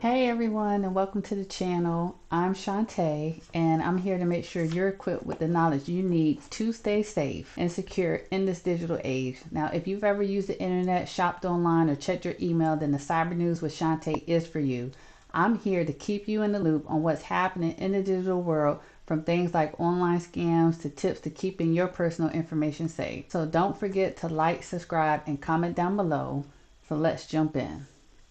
Hey everyone, and welcome to the channel. I'm Shantae, and I'm here to make sure you're equipped with the knowledge you need to stay safe and secure in this digital age. Now, if you've ever used the internet, shopped online, or checked your email, then the Cyber News with Shantae is for you. I'm here to keep you in the loop on what's happening in the digital world, from things like online scams to tips to keeping your personal information safe. So don't forget to like, subscribe, and comment down below. So let's jump in.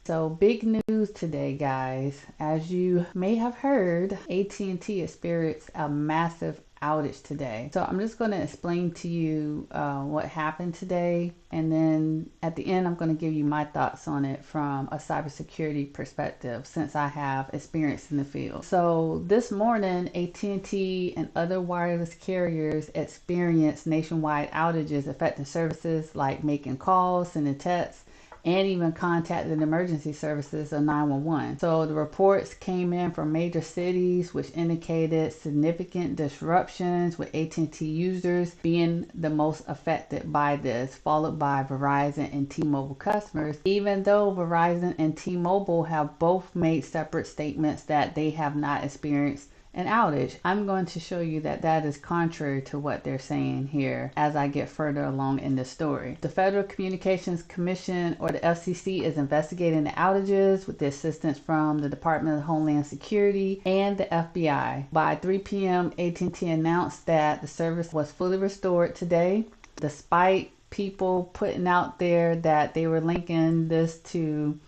So big news today, guys. As you may have heard, AT&T experienced a massive outage today. So I'm just going to explain to you what happened today, and then at the end I'm going to give you my thoughts on it from a cybersecurity perspective, since I have experience in the field. So this morning, AT&T and other wireless carriers experienced nationwide outages affecting services like making calls, sending texts, and even contacted emergency services of 911. So the reports came in from major cities, which indicated significant disruptions, with AT&T users being the most affected by this, followed by Verizon and T-Mobile customers, even though Verizon and T-Mobile have both made separate statements that they have not experienced an outage. I'm going to show you that that is contrary to what they're saying here as I get further along in the story. The Federal Communications Commission, or the FCC, is investigating the outages with the assistance from the Department of Homeland Security and the FBI. By 3 p.m., AT&T announced that the service was fully restored today, despite people putting out there that they were linking this to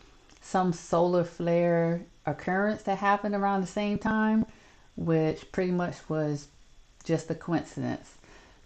some solar flare occurrence that happened around the same time, which pretty much was just a coincidence.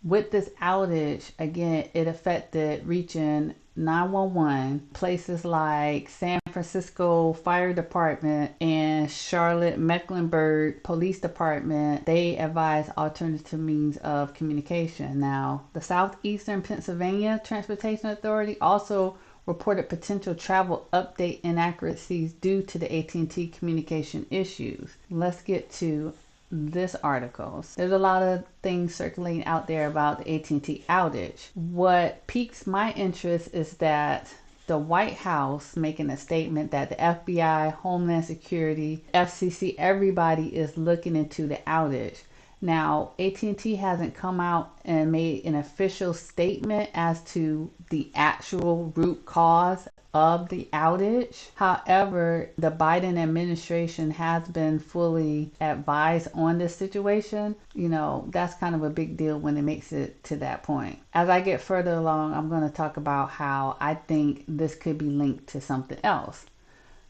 With this outage, again, it affected reaching 911, places like San Francisco Fire Department and Charlotte Mecklenburg Police Department. They advise alternative means of communication. Now, the Southeastern Pennsylvania Transportation Authority also reported potential travel update inaccuracies due to the AT&T communication issues. Let's get to this article. There's a lot of things circulating out there about the AT&T outage. What piques my interest is that the White House making a statement that the FBI, Homeland Security, FCC, everybody is looking into the outage. Now, AT&T hasn't come out and made an official statement as to the actual root cause of the outage. However, the Biden administration has been fully advised on this situation. You know, that's kind of a big deal when it makes it to that point. As I get further along, I'm going to talk about how I think this could be linked to something else.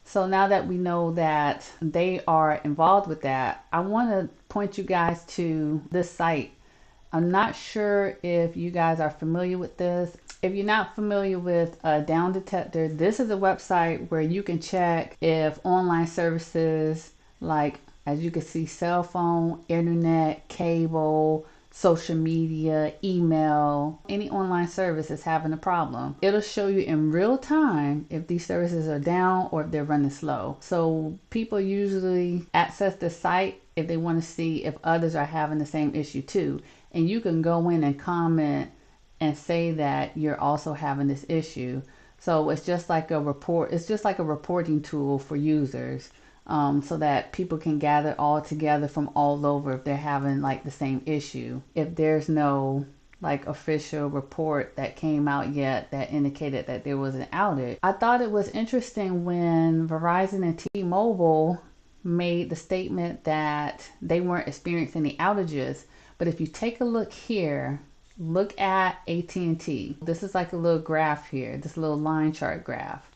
So now that we know that they are involved with that, I want to point you guys to this site. I'm not sure if you guys are familiar with this. If you're not familiar with Down Detector, this is a website where you can check if online services like, as you can see, cell phone, internet, cable, social media, email, any online service is having a problem. It'll show you in real time if these services are down or if they're running slow. So people usually access the site if they want to see if others are having the same issue too. And you can go in and comment and say that you're also having this issue. So it's just like a report. It's just like a reporting tool for users. So that people can gather all together from all over if they're having like the same issue. If there's no like official report that came out yet that indicated that there was an outage. I thought it was interesting when Verizon and T-Mobile made the statement that they weren't experiencing any outages. But if you take a look here, look at AT&T. This is like a little graph here, this little line chart graph.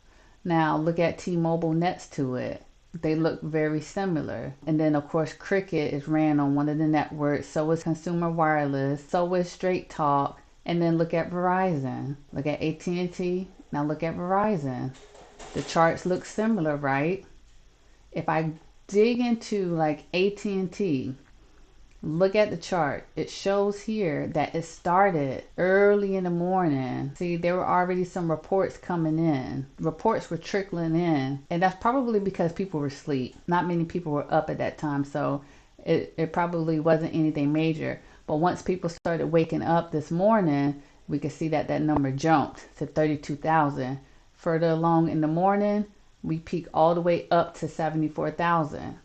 Now look at T-Mobile next to it. They look very similar. And then of course Cricket is ran on one of the networks, so is Consumer Wireless, so is Straight Talk. And then look at Verizon. Look at AT&T, now look at Verizon. The charts look similar, right? If I dig into like AT&T, look at the chart. It shows here that it started early in the morning. See, there were already some reports coming in. Reports were trickling in. And that's probably because people were asleep. Not many people were up at that time. So it probably wasn't anything major. But once people started waking up this morning, we could see that that number jumped to 32,000. Further along in the morning, we peak all the way up to 74,000.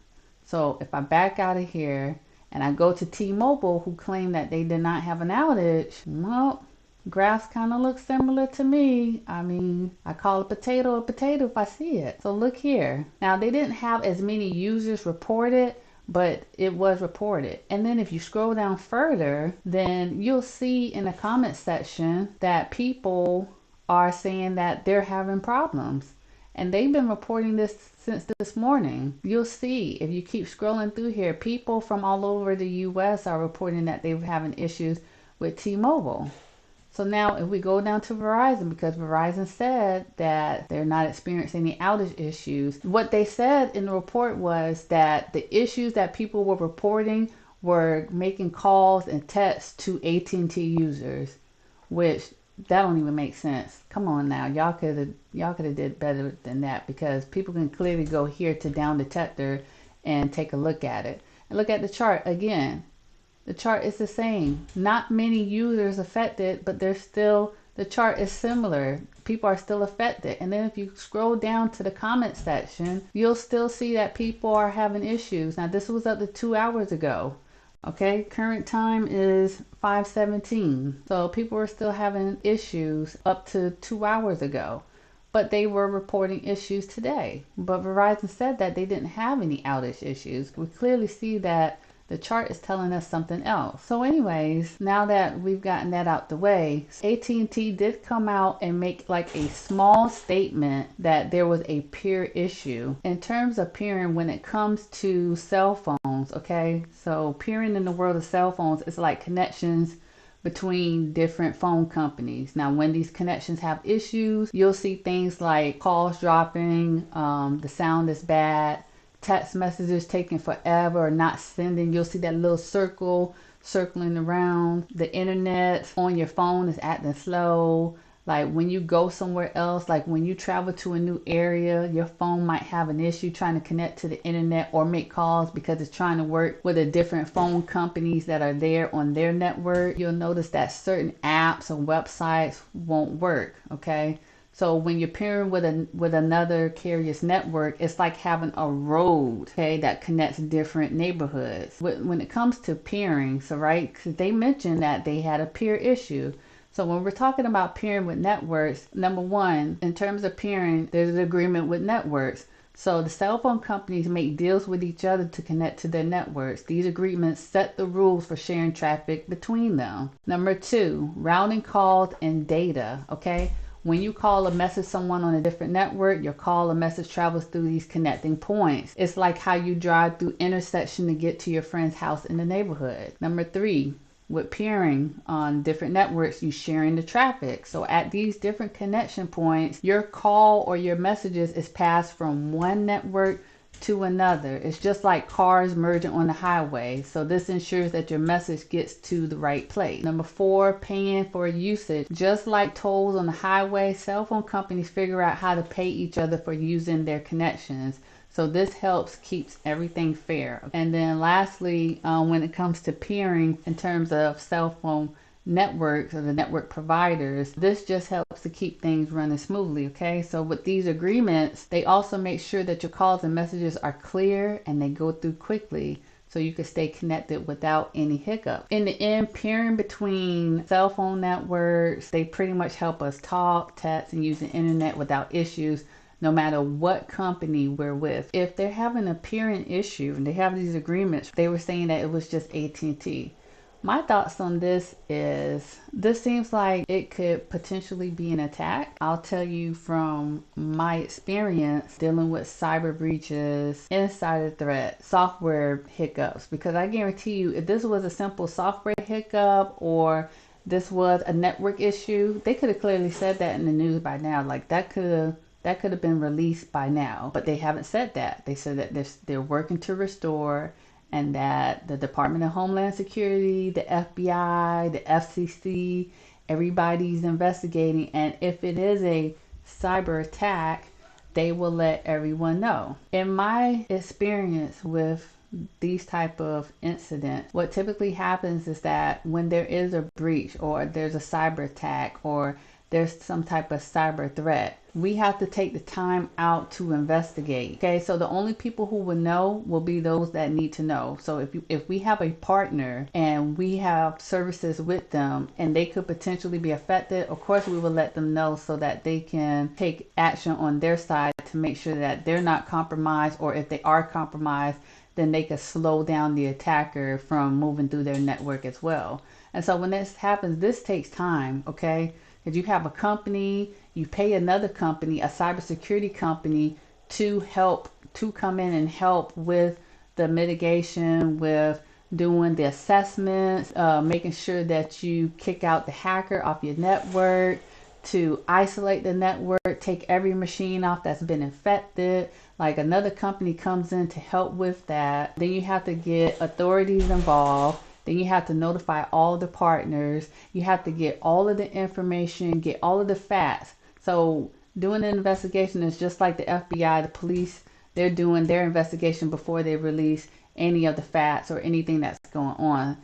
So if I back out of here and I go to T-Mobile, who claim that they did not have an outage, well, graphs kind of look similar to me. I mean, I call a potato if I see it. So look here. Now, they didn't have as many users reported, but it was reported. And then if you scroll down further, then you'll see in the comment section that people are saying that they're having problems. And they've been reporting this since this morning. You'll see if you keep scrolling through here, people from all over the US are reporting that they're having issues with T-Mobile. So now if we go down to Verizon, because Verizon said that they're not experiencing any outage issues, what they said in the report was that the issues that people were reporting were making calls and texts to AT&T users, which that don't even make sense. Come on now, y'all could have did better than that, because people can clearly go here to Down Detector and take a look at it. And look at the chart again. The chart is the same. Not many users affected, but the chart is similar. People are still affected. And then if you scroll down to the comment section, you'll still see that people are having issues. Now, this was up to 2 hours ago. Okay, current time is 5:17. So people are still having issues up to 2 hours ago. But they were reporting issues today. But Verizon said that they didn't have any outage issues. We clearly see that the chart is telling us something else. So anyways, now that we've gotten that out the way, AT&T did come out and make like a small statement that there was a peer issue. In terms of peering, when it comes to cell phones, okay? So peering in the world of cell phones is like connections between different phone companies. Now, when these connections have issues, you'll see things like calls dropping, the sound is bad, text messages taking forever or not sending. You'll see that little circle circling around. The internet on your phone is acting slow. Like when you go somewhere else, like when you travel to a new area, your phone might have an issue trying to connect to the internet or make calls because it's trying to work with the different phone companies that are there on their network. You'll notice that certain apps and websites won't work, okay? So when you're pairing with another carrier's network, it's like having a road, okay, that connects different neighborhoods. When it comes to peering, so right, because they mentioned that they had a peer issue. So when we're talking about peering with networks, number one, in terms of peering, there's an agreement with networks. So the cell phone companies make deals with each other to connect to their networks. These agreements set the rules for sharing traffic between them. Number two, routing calls and data, okay? When you call or message someone on a different network, your call or message travels through these connecting points. It's like how you drive through intersection to get to your friend's house in the neighborhood. Number three, with peering on different networks, you sharing the traffic. So at these different connection points, your call or your messages is passed from one network to another. It's just like cars merging on the highway. So this ensures that your message gets to the right place. Number four, paying for usage. Just like tolls on the highway, cell phone companies figure out how to pay each other for using their connections. So this helps keeps everything fair. And then lastly, when it comes to peering in terms of cell phone networks or the network providers, this just helps to keep things running smoothly, okay? So with these agreements, they also make sure that your calls and messages are clear and they go through quickly so you can stay connected without any hiccup. In the end, peering between cell phone networks, they pretty much help us talk, text, and use the internet without issues, no matter what company we're with. If they're having a peering issue and they have these agreements, they were saying that it was just AT&T. My thoughts on this is, this seems like it could potentially be an attack. I'll tell you from my experience dealing with cyber breaches, insider threats, software hiccups, because I guarantee you, if this was a simple software hiccup or this was a network issue, they could have clearly said that in the news by now. Like that could have been released by now, but they haven't said that. They said that they're working to restore, and that the Department of Homeland Security, the FBI, the FCC, everybody's investigating. And if it is a cyber attack, they will let everyone know. In my experience with these type of incidents, what typically happens is that when there is a breach or there's a cyber attack or there's some type of cyber threat. We have to take the time out to investigate. Okay, so the only people who will know will be those that need to know. So if we have a partner and we have services with them and they could potentially be affected, of course we will let them know so that they can take action on their side to make sure that they're not compromised, or if they are compromised, then they can slow down the attacker from moving through their network as well. And so when this happens, this takes time, okay? If you have a company, you pay another company, a cybersecurity company, to come in and help with the mitigation, with doing the assessments, making sure that you kick out the hacker off your network, to isolate the network, take every machine off that's been infected. Like, another company comes in to help with that. Then you have to get authorities involved. Then you have to notify all the partners. You have to get all of the information, get all of the facts. So doing an investigation is just like the FBI, the police. They're doing their investigation before they release any of the facts or anything that's going on.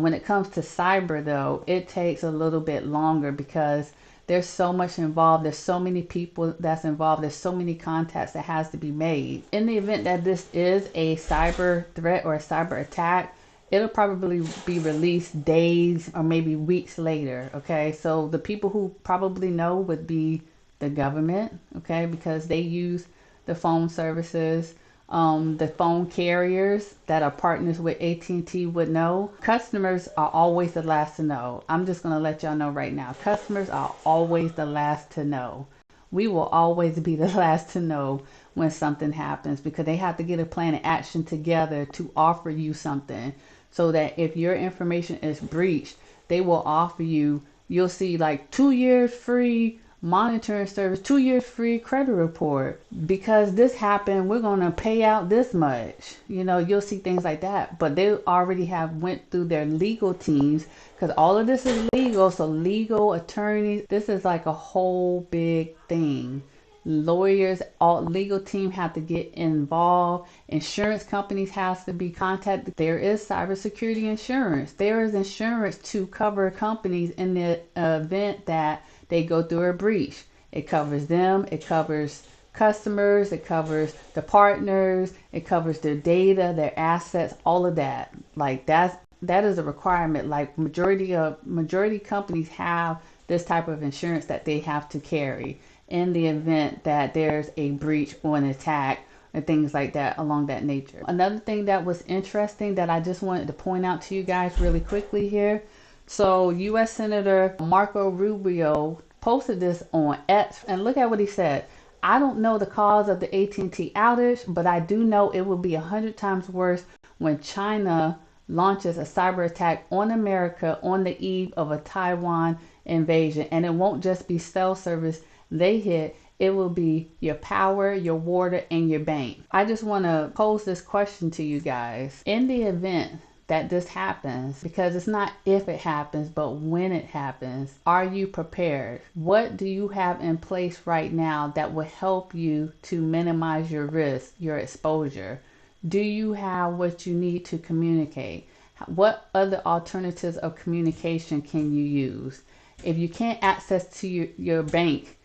When it comes to cyber, though, it takes a little bit longer because there's so much involved. There's so many people that's involved. There's so many contacts that has to be made. In the event that this is a cyber threat or a cyber attack, it'll probably be released days or maybe weeks later. Okay, so the people who probably know would be the government, okay, because they use the phone services. The phone carriers that are partners with AT&T would know. Customers are always the last to know. I'm just going to let y'all know right now. Customers are always the last to know. We will always be the last to know when something happens, because they have to get a plan of action together to offer you something, so that if your information is breached, they will offer you, you'll see like 2 years free monitoring service, 2 years free credit report. Because this happened, we're going to pay out this much. You know, you'll see things like that. But they already have went through their legal teams, because all of this is legal. So legal attorneys, this is like a whole big thing. Lawyers, all legal team have to get involved. Insurance companies have to be contacted. There is cybersecurity insurance. There is insurance to cover companies in the event that they go through a breach. It covers them, it covers customers, it covers the partners, it covers their data, their assets, all of that. Like, that is a requirement. Like, majority companies have this type of insurance that they have to carry in the event that there's a breach or an attack and things like that along that nature. Another thing that was interesting that I just wanted to point out to you guys really quickly here. So U.S. Senator Marco Rubio posted this on X, and look at what he said. I don't know the cause of the AT&T outage, but I do know it will be 100 times worse when China launches a cyber attack on America on the eve of a Taiwan invasion. And it won't just be cell service they hit. It will be your power, your water, and your bank. I just want to pose this question to you guys. In the event that this happens, because it's not if it happens, but when it happens, are you prepared? What do you have in place right now that will help you to minimize your risk, your exposure? Do you have what you need to communicate? What other alternatives of communication can you use? If you can't access to your bank,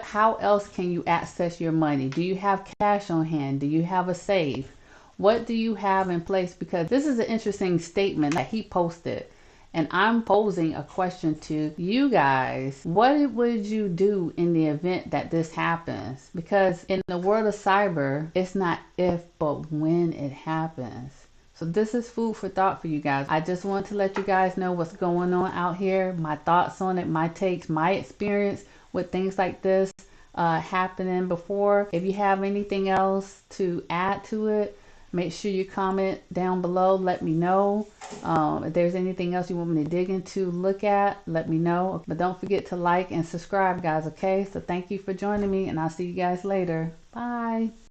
how else can you access your money? Do you have cash on hand? Do you have a safe? What do you have in place? Because this is an interesting statement that he posted, and I'm posing a question to you guys. What would you do in the event that this happens? Because in the world of cyber, it's not if, but when it happens. So this is food for thought for you guys. I just want to let you guys know what's going on out here, my thoughts on it, my takes, my experience with things like this happening before. If you have anything else to add to it, make sure you comment down below. Let me know. If there's anything else you want me to dig into, look at, let me know. But don't forget to like and subscribe, guys, okay? So thank you for joining me, and I'll see you guys later. Bye.